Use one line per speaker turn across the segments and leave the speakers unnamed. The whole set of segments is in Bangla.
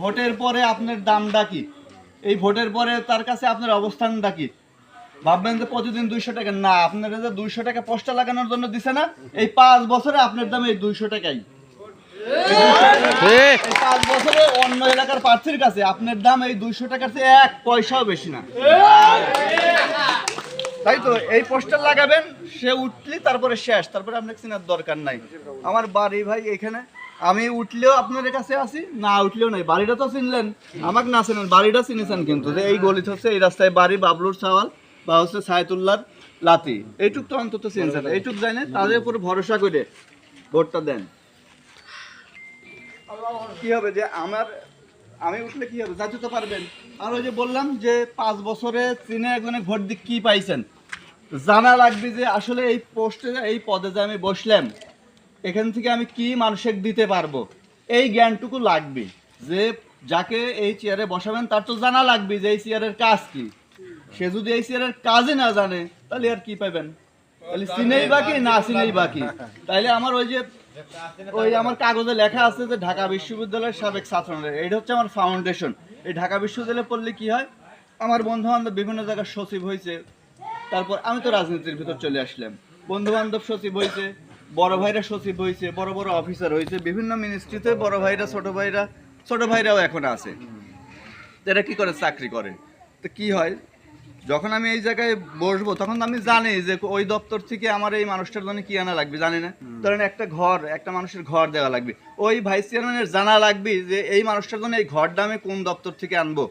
ভোটের পরে আপনার দামটা কি, এই ভোটের পরে তার কাছে আপনার অবস্থানটা কি? ভাববেন যে প্রতিদিন 200 টাকা না, আপনার যে 200 টাকা পোস্টার লাগানোর জন্য দিছে না, এই 5 বছরে আপনার দাম এই 200 টাকাই। এই 5 বছরে অন্য এলাকার প্রার্থীর কাছে আপনার দাম এই 200 টাকার চেয়ে 1 পয়সাও বেশি না। তাই তো এই পোস্টার লাগাবেন, সে উঠলি তারপরে শেষ, তারপরে আপনাকে চেনার দরকার নাই। আমার বাড়ি ভাই এখানে, আমি উঠলেও আপনাদের কাছে আসি, না উঠলেও নাই। বাড়িটা তো চিনলেন, আমাকে না চিনেন বাড়িটা চিনেছেন কিন্তু, যে এই গলিতে হচ্ছে এই রাস্তায় বাড়ি বাবলুর সাওয়াল বা হচ্ছে সাইতুল্লাহর লাতি, এইটুক তো অন্তত চিনছেন। এইটুক জানেন, তাদের উপর ভরসা করে ভোটটা দেন। কি হবে যে আমি উঠলে কি হবে, যাইতে তো পারবেন। আর ওই যে বললাম যে 5 বছরে চিনে একজনে ভোট দিয়ে কি পাইছেন, জানা লাগবে যে আসলে এই পোস্টে এই পদে যে আমি বসলাম, এখান থেকে আমি কি মানুষের দিতে পারবো, এই জ্ঞানটুকু লাগবে। যে যাকে এই চেয়ারে বসাবেন তার তো জানা লাগবে যে এই চেয়ারের কাজ কি। সে যদি এই চেয়ারের কাজে না জানে তাহলে আর কি পাবেন, তাহলে চিনেই বাকি না চিনেই বাকি। তাইলে আমার আমার কাগজে লেখা আছে যে ঢাকা বিশ্ববিদ্যালয়ের সাবেক ছাত্ররা, এটা হচ্ছে আমার ফাউন্ডেশন। এই ঢাকা বিশ্ববিদ্যালয়ে পড়লে কি হয়, আমার বন্ধু বান্ধব বিভিন্ন জায়গার সচিব হয়েছে, তারপর আমি তো রাজনীতির ভিতর চলে আসলাম, বন্ধু বান্ধব সচিব হয়েছে, বড় ভাইরা সচিব হয়েছে, বড় বড় অফিসার হয়েছে বিভিন্ন মিনিস্ট্রিতে, বড় ভাইরা ছোট ভাইরাও এখন আছে। এরা কি করে, চাকরি করে। তো কি হয়, যখন আমি এই জায়গায় বসবো তখন আমি জানি যে ওই দপ্তর থেকে আমার এই মানুষটার জন্য কি আনা লাগবে, জানি না। ধরেন একটা মানুষের ঘর দেওয়া লাগবে, ওই ভাইস চেয়ারম্যানের জানা লাগবে যে এই মানুষটার জন্য এই ঘরটা আমি কোন দপ্তর থেকে আনবো,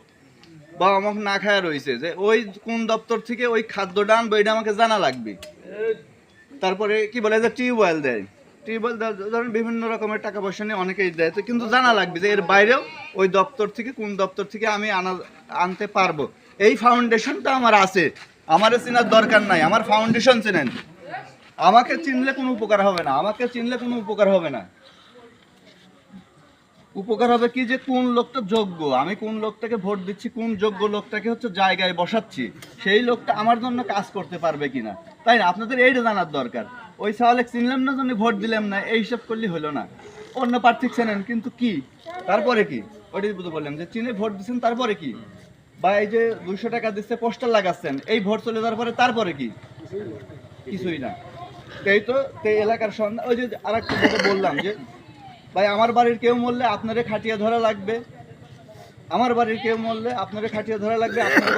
বা আমাকে না খায়া রয়েছে যে ওই কোন দপ্তর থেকে ওই খাদ্যটা আনবো, এটা আমাকে জানা লাগবে। তারপরে কি বলে যে টিউবওয়েল দেয়, ধরেন বিভিন্ন রকমের টাকা পয়সা নিয়ে অনেকেই দেয়, তো কিন্তু জানা লাগবে যে এর বাইরেও ওই দপ্তর থেকে কোন দপ্তর থেকে আমি আনতে পারবো। এই ফাউন্ডেশনটা আমার আছে, আমার চেনার দরকার নাই, আমার ফাউন্ডেশন চেনেন। আমাকে চিনলে কোনো উপকার হবে না, উপকার হবে কি যে কোন লোকটা যোগ্য, আমি কোন লোকটাকে ভোট দিচ্ছি, কোন যোগ্য লোকটাকে হচ্ছে জায়গায় বসাচ্ছি, সেই লোকটা আমার জন্য কাজ করতে পারবে কিনা, তাই না? আপনাদের এইটা জানার দরকার। ওই সাওয়ালে চিনলাম না জন্য ভোট দিলাম না, এই হিসাব করলে হলো না। অন্য প্রার্থী চেনেন কিন্তু কি, তারপরে কি, ওইটাই বললাম যে চিনে ভোট দিচ্ছেন তারপরে কি, বা এই যে 200 টাকা দিচ্ছে পোস্টার লাগাচ্ছেন, এই ভোট চলে যাওয়ার পরে তারপরে কি, কিছুই না। এই তো এলাকার সন্ধ্যা, ওই যে আরেকটা যেটা বললাম যে ভাই আমার বাড়ির কেউ মরলে আপনারে খাটিয়ে ধরা লাগবে, আমার বাড়ির কেউ মরলে আপনারে খাটিয়ে ধরা লাগবে, আপনার বাড়ির